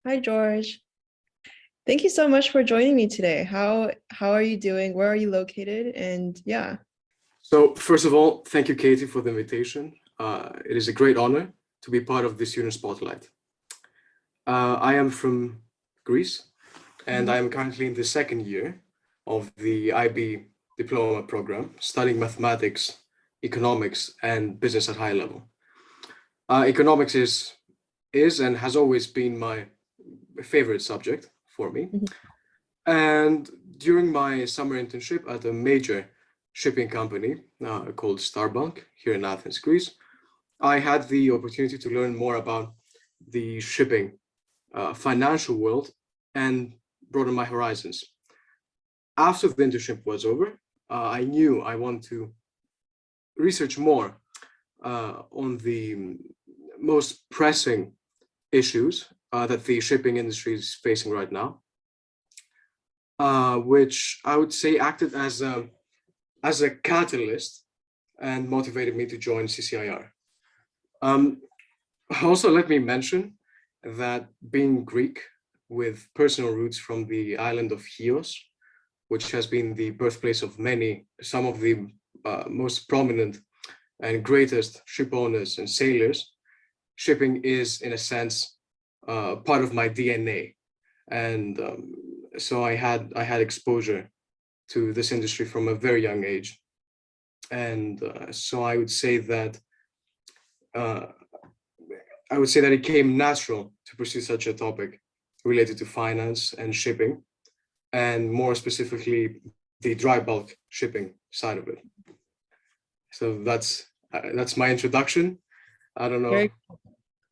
Hi, George. Thank you so much for joining me today. How are you doing? Where are you located? And yeah. So first of all, thank you, Katie, for the invitation. It is a great honor to be part of the Student Spotlight. I am from Greece, and I am currently in the second year of the IB diploma program, studying mathematics, economics, and business at high level. Economics is and has always been my favorite subject for me. Mhm. And during my summer internship at a major shipping company called Starbank here in Athens, Greece, I had the opportunity to learn more about the shipping financial world and broaden my horizons. After the internship was over, I knew I wanted to research more on the most pressing issues that the shipping industry is facing right now, which I would say acted as a catalyst and motivated me to join CCIR. Also, let me mention that being Greek with personal roots from the island of Chios, which has been the birthplace of some of the most prominent and greatest ship owners and sailors, shipping is, in a sense, part of my DNA. And so I had exposure to this industry from a very young age. And so uh, I would say that it came natural to pursue such a topic related to finance and shipping, and more specifically, the dry bulk shipping side of it. So that's my introduction. I don't know. Very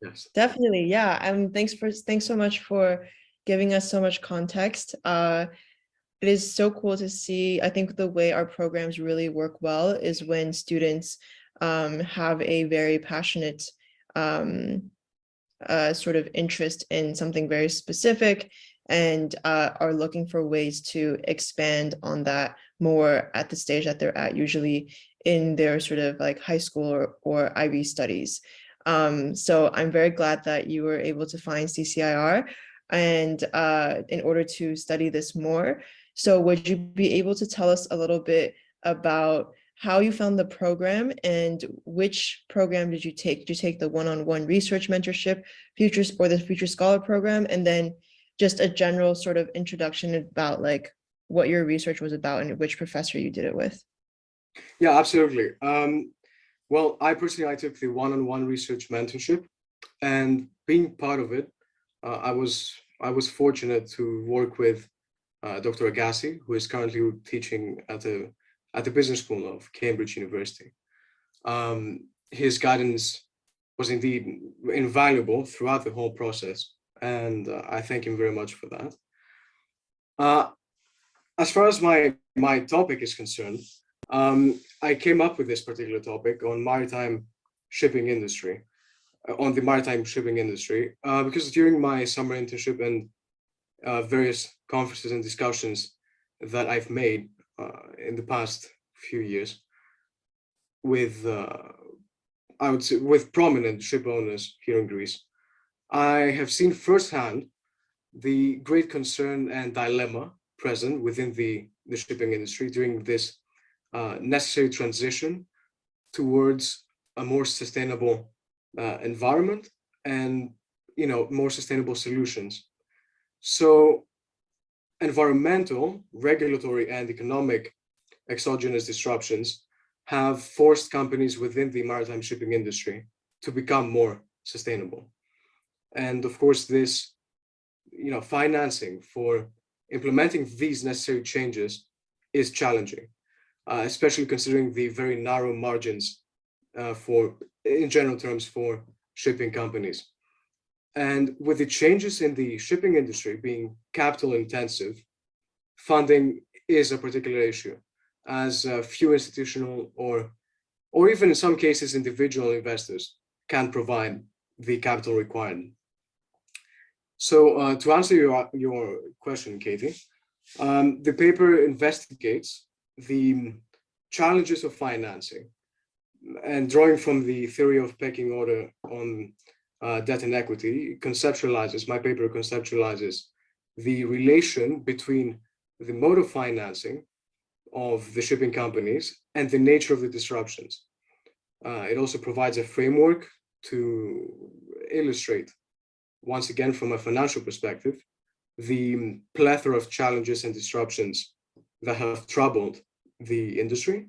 Yes. definitely. Yeah. Thanks so much for giving us so much context. It is so cool to see. I think the way our programs really work well is when students have a very passionate sort of interest in something very specific and are looking for ways to expand on that more at the stage that they're at, usually in their sort of like high school or IB studies. So I'm very glad that you were able to find CCIR and in order to study this more. So would you be able to tell us a little bit about how you found the program and which program did you take? Did you take the one-on-one research mentorship, the Future Scholar program, and then just a general sort of introduction about like what your research was about and which professor you did it with? Yeah, absolutely. Well, I took the one-on-one research mentorship, and being part of it, I was fortunate to work with Dr. Agassi, who is currently teaching at the business school of Cambridge University. His guidance was indeed invaluable throughout the whole process, and I thank him very much for that. As far as my topic is concerned, I came up with this particular topic on the maritime shipping industry, because during my summer internship and various conferences and discussions that I've made in the past few years with, I would say, with prominent ship owners here in Greece, I have seen firsthand the great concern and dilemma present within the shipping industry during this necessary transition towards a more sustainable environment and more sustainable solutions. So environmental, regulatory, and economic exogenous disruptions have forced companies within the maritime shipping industry to become more sustainable. And of course, this, financing for implementing these necessary changes is challenging, especially considering the very narrow margins in general terms, for shipping companies. And with the changes in the shipping industry being capital intensive, funding is a particular issue, as few institutional or even in some cases individual investors can provide the capital required. So to answer your question, Katie, the paper investigates the challenges of financing and drawing from the theory of pecking order on debt and equity my paper conceptualizes the relation between the mode of financing of the shipping companies and the nature of the disruptions. It also provides a framework to illustrate, once again from a financial perspective, the plethora of challenges and disruptions that have troubled the industry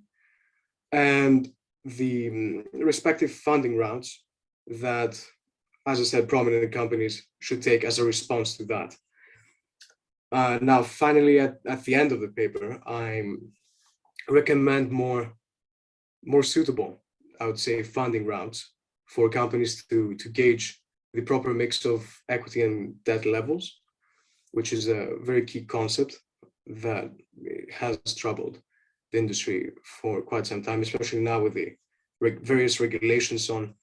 and the respective funding routes that, as I said, prominent companies should take as a response to that. Now, finally, at the end of the paper, I recommend more suitable, I would say, funding routes for companies to gauge the proper mix of equity and debt levels, which is a very key concept that has troubled the industry for quite some time, especially now with the various regulations on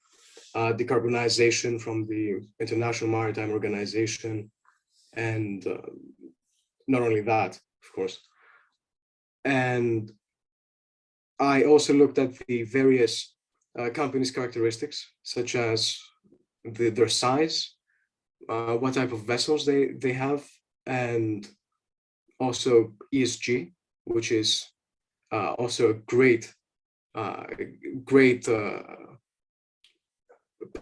decarbonization from the International Maritime Organization, and not only that, of course. And I also looked at the various companies' characteristics, such as their size, what type of vessels they have, and also ESG, which is also a great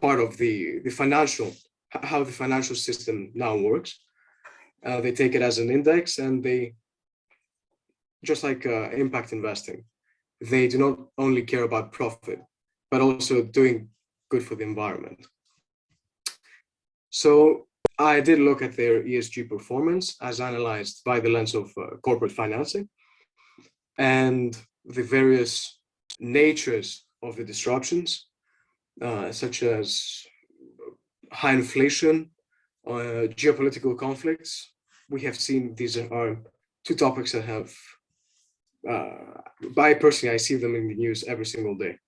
part of the financial, how the financial system now works. They take it as an index, and they, just like impact investing, they do not only care about profit, but also doing good for the environment. So I did look at their ESG performance as analyzed by the lens of corporate financing and the various natures of the disruptions, such as high inflation, geopolitical conflicts. We have seen these are two topics that have, I see them in the news every single day.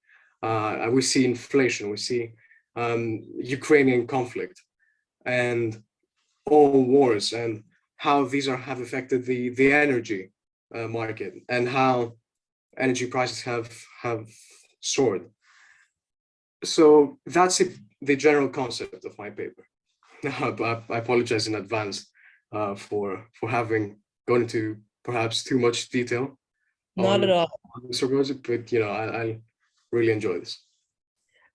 We see inflation, we see Ukrainian conflict, and all wars, and how these have affected the energy market, and how energy prices have soared. So that's the general concept of my paper. I apologize in advance for having gone into perhaps too much detail. Not at all. On this project, but I really enjoy this.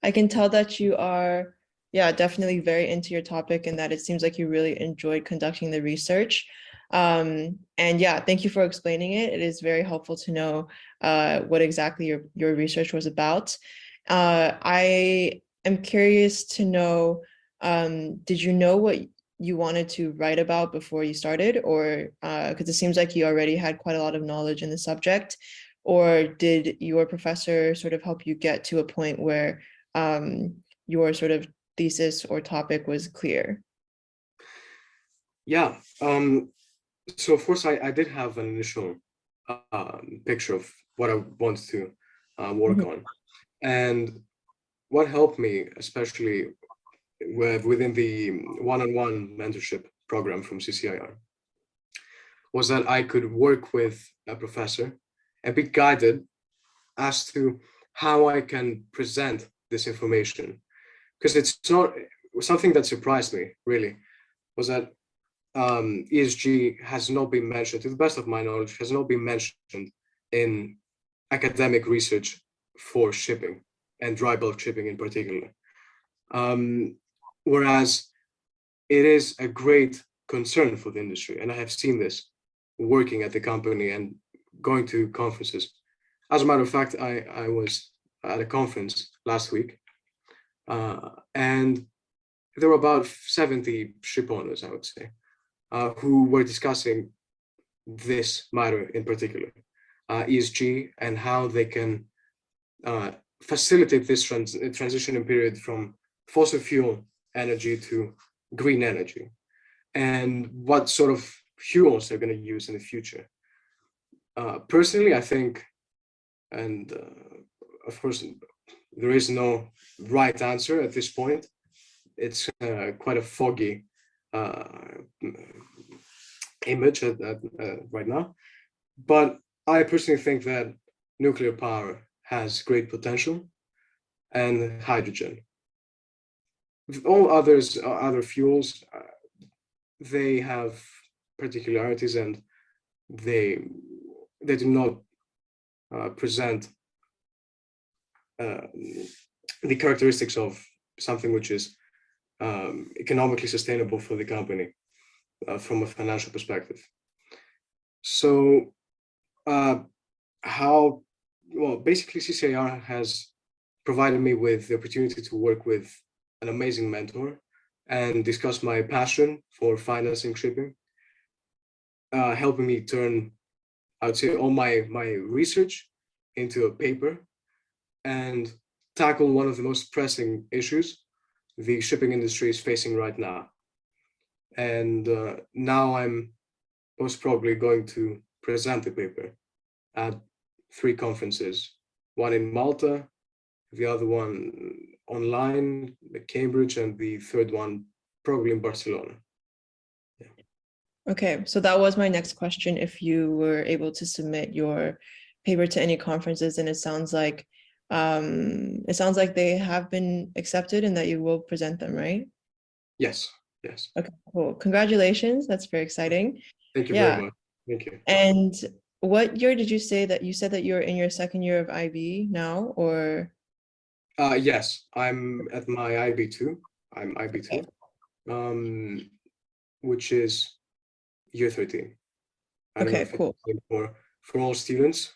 I can tell that you are, yeah, definitely very into your topic, and that it seems like you really enjoyed conducting the research. And yeah, thank you for explaining it. It is very helpful to know what exactly your research was about. I am curious to know, did you know what you wanted to write about before you started, or because it seems like you already had quite a lot of knowledge in the subject, or did your professor sort of help you get to a point where your sort of thesis or topic was clear? Yeah. So of course I did have an initial picture of what I wanted to work on, and what helped me, especially within the one-on-one mentorship program from CCIR, was that I could work with a professor and be guided as to how I can present this information. Because it's not something that surprised me, really, was that ESG has not been mentioned, to the best of my knowledge, has not been mentioned in academic research for shipping and dry bulk shipping in particular. Whereas it is a great concern for the industry, and I have seen this working at the company and going to conferences. As a matter of fact, I was at a conference last week, and there were about 70 ship owners, I would say, who were discussing this matter in particular, ESG, and how they can facilitate this transition period from fossil fuel energy to green energy, and what sort of fuels they're going to use in the future. Personally, I think, and of course, there is no right answer at this point. It's quite a foggy image right now. But I personally think that nuclear power has great potential, and hydrogen. all others, other fuels, they have particularities, and they do not present the characteristics of something which is economically sustainable for the company from a financial perspective. So basically CCIR has provided me with the opportunity to work with an amazing mentor and discuss my passion for financing shipping, helping me turn, I would say, all my research into a paper and tackle one of the most pressing issues the shipping industry is facing right now. And now I'm most probably going to present the paper at 3 conferences, one in Malta, the other one online at Cambridge, and the third one probably in Barcelona. Yeah. Okay, so that was my next question. If you were able to submit your paper to any conferences, and it sounds like they have been accepted and that you will present them, right? Yes. Yes. Okay, cool. Congratulations. That's very exciting. Thank you Yeah. very much. Thank you. And what year did you say that you're in your second year of IB now, or? Yes, I'm at my IB2. I'm IB2, which is year 13. I don't know Okay, if cool. it's for all students.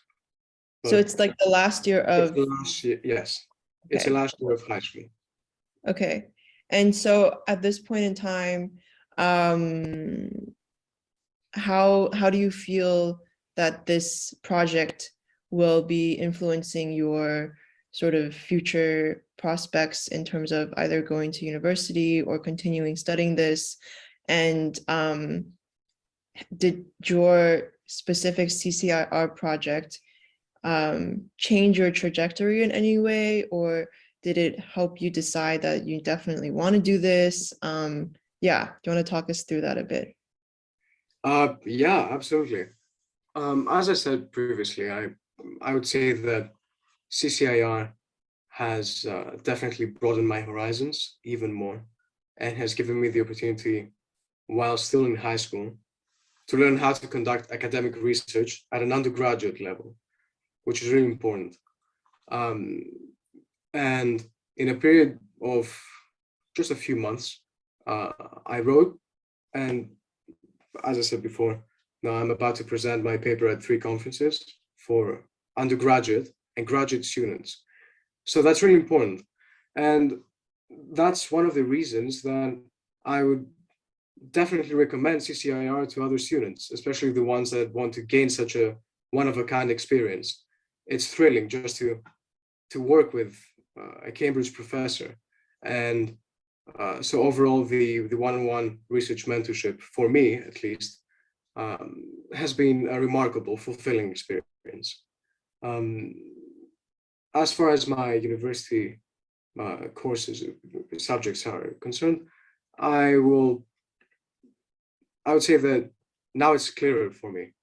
So it's like the last year It's of, the last year, yes. It's the okay. last year of high school. Okay. And so at this point in time, how do you feel that this project will be influencing your sort of future prospects in terms of either going to university or continuing studying this? And did your specific CCIR project change your trajectory in any way, or did it help you decide that you definitely want to do this? Yeah, do you want to talk us through that a bit? Yeah, absolutely. As I said previously, I would say that CCIR has definitely broadened my horizons even more, and has given me the opportunity, while still in high school, to learn how to conduct academic research at an undergraduate level, which is really important. And in a period of just a few months, I wrote, and as I said before, now I'm about to present my paper at 3 conferences for undergraduate and graduate students. So that's really important. And that's one of the reasons that I would definitely recommend CCIR to other students, especially the ones that want to gain such a one-of-a-kind experience. It's thrilling just to work with a Cambridge professor. And so overall, the one-on-one research mentorship, for me at least, has been a remarkable, fulfilling experience. As far as my university courses, subjects are concerned, I would say that now it's clearer for me.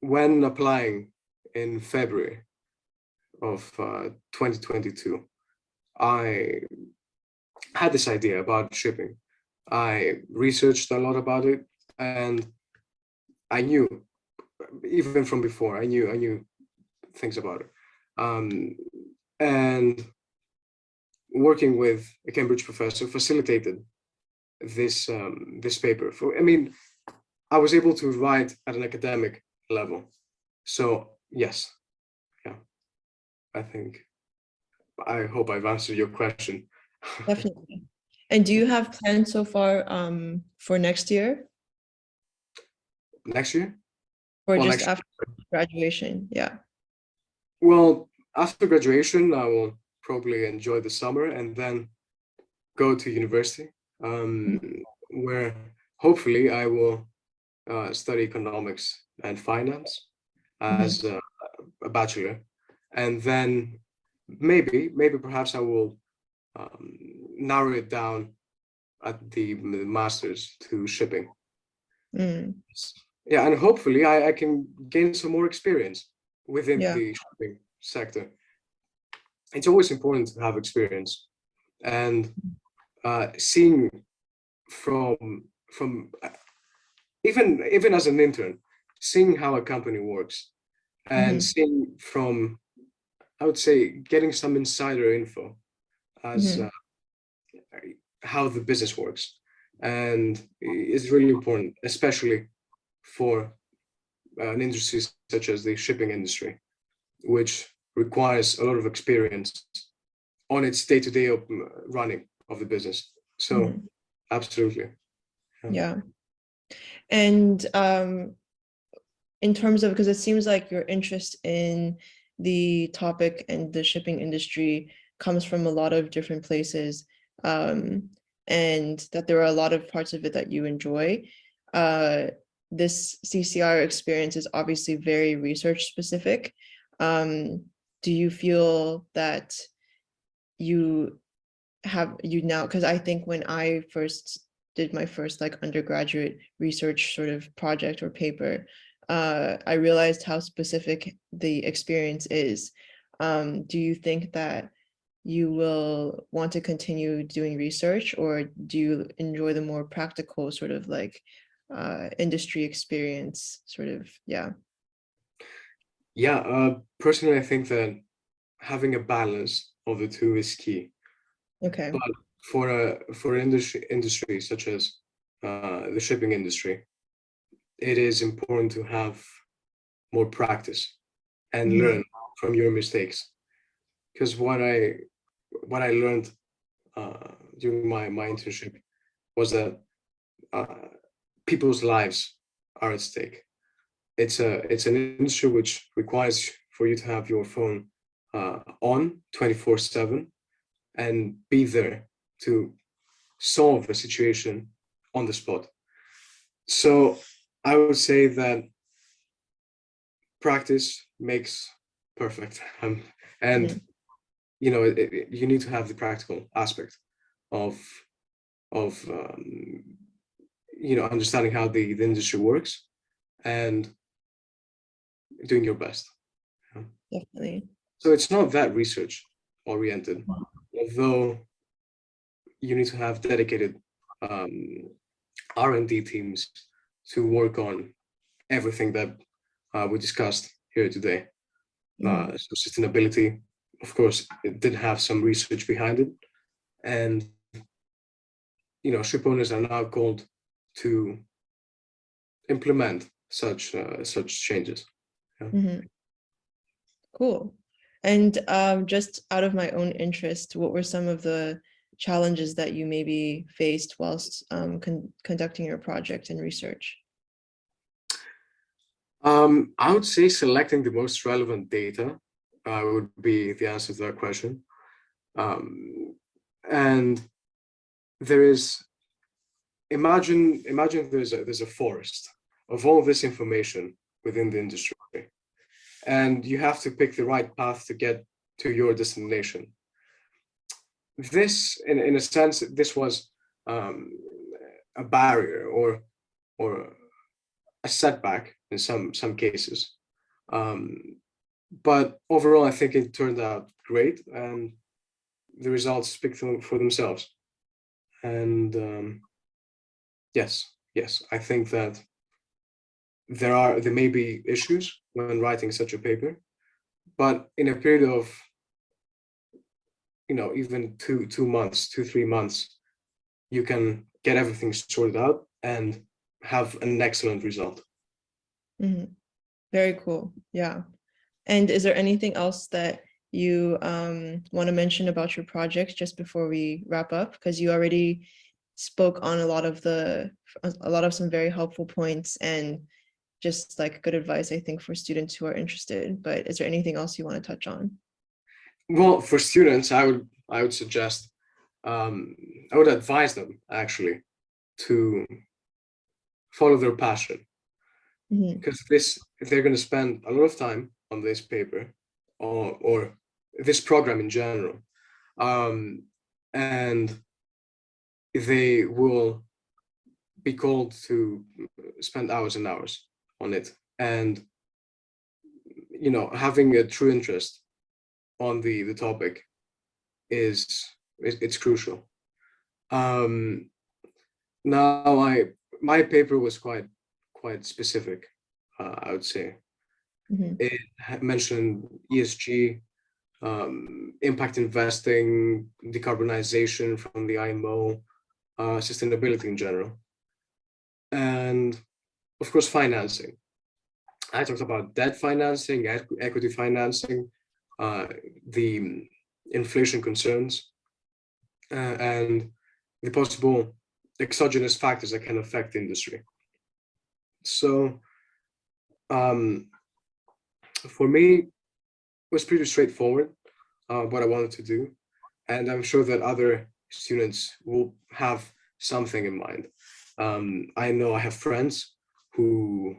When applying in February of 2022, I had this idea about shipping. I researched a lot about it, and I knew, even from before, I knew things about it. And working with a Cambridge professor facilitated this paper. I was able to write at an academic level. So yes, yeah, I hope I've answered your question. Definitely. And do you have plans so far for next year? Next year? Or Well, just next after graduation? Yeah. Well, after graduation, I will probably enjoy the summer and then go to university, where hopefully I will study economics and finance as a bachelor, and then maybe perhaps I will narrow it down at the master's to shipping. Yeah, and hopefully I can gain some more experience within Yeah. the shipping sector. It's always important to have experience, and seeing from even as an intern, seeing how a company works, and Mm-hmm. seeing from, I would say, getting some insider info as Mm-hmm. how the business works, and it's really important, especially for an industry such as the shipping industry, which requires a lot of experience on its day-to-day running of the business. So, Mm-hmm. absolutely. Yeah. Yeah. And in terms of, because it seems like your interest in the topic and the shipping industry comes from a lot of different places, and that there are a lot of parts of it that you enjoy. Uh, this CCR experience is obviously very research specific. Do you feel that you you now, because I think when I first did my first like undergraduate research sort of project or paper, I realized how specific the experience is. Do you think that you will want to continue doing research, or do you enjoy the more practical sort of like industry experience sort of? Yeah. Yeah, personally, I think that having a balance of the two is key. Okay. But for industry such as the shipping industry, it is important to have more practice and Mm-hmm. learn from your mistakes. Because what I learned during my internship was that uh, people's lives are at stake. It's an industry which requires for you to have your phone on 24/7 and be there to solve a situation on the spot. So I would say that practice makes perfect, and Mm-hmm. you need to have the practical aspect of understanding how the industry works and doing your best. Definitely. So it's not that research oriented, although you need to have dedicated um, R&D teams to work on everything that we discussed here today. Mm-hmm. So sustainability, of course, it did have some research behind it, and ship owners are now called to implement such changes. Yeah. Mm-hmm. Cool. And just out of my own interest, what were some of the challenges that you maybe faced whilst conducting your project and research? I would say selecting the most relevant data would be the answer to that question. And there is imagine there's a forest of all this information within the industry, and you have to pick the right path to get to your destination. This, in a sense, this was a barrier or a setback in some cases. Um, but overall, I think it turned out great, and the results speak for themselves. And yes, I think that there may be issues when writing such a paper, but in a period of even 2 months, 3 months, you can get everything sorted out and have an excellent result. Mm-hmm. Very cool. Yeah. And is there anything else that you want to mention about your project just before we wrap up? Because you already spoke on a lot of some very helpful points and just like good advice, I think, for students who are interested. But is there anything else you want to touch on? Well, for students, I would suggest I would advise them actually to follow their passion, Mm-hmm. because this if they're going to spend a lot of time on this paper or this program in general, um, and they will be called to spend hours and hours on it, and having a true interest on the topic is it's crucial. Now my paper was quite specific, I would say. Mhm. It mentioned ESG, impact investing, decarbonization from the IMO, sustainability in general, and of course financing. I talked about debt financing, equity financing, the inflation concerns, and the possible exogenous factors that can affect the industry. So for me, it was pretty straightforward what I wanted to do. And I'm sure that other students will have something in mind. I know I have friends who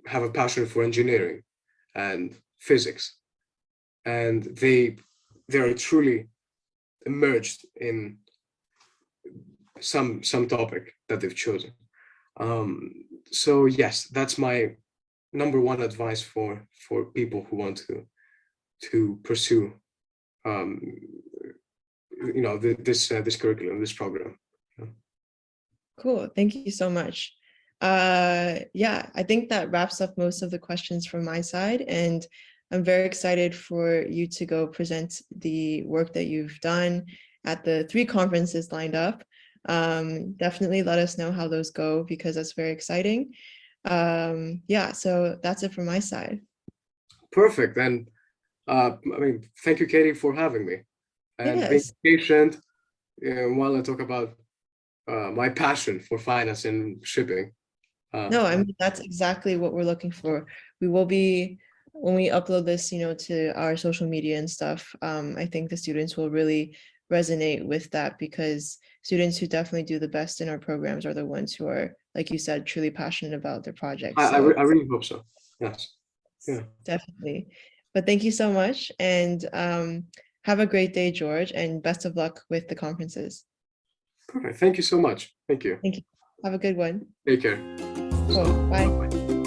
have a passion for engineering and physics, and they are truly immersed in some topic that they've chosen. So yes, that's my number one advice for people who want to pursue this curriculum, this program. Cool. Thank you so much. Yeah, I think that wraps up most of the questions from my side, and I'm very excited for you to go present the work that you've done at the 3 conferences lined up. Definitely let us know how those go, because that's very exciting. Yeah, so that's it from my side. Perfect. And I mean, thank you, Katie, for having me and being Yes. patient while I talk about my passion for finance and shipping. No, I mean, that's exactly what we're looking for. We will be, when we upload this, to our social media and stuff, I think the students will really resonate with that, because students who definitely do the best in our programs are the ones who are, like you said, truly passionate about their projects. I So really hope so. Yes. Yeah. definitely. But thank you so much, and have a great day, George, and best of luck with the conferences. Perfect. Thank you so much. Thank you. Thank you. Have a good one. Take care. Cool. Bye. Bye-bye.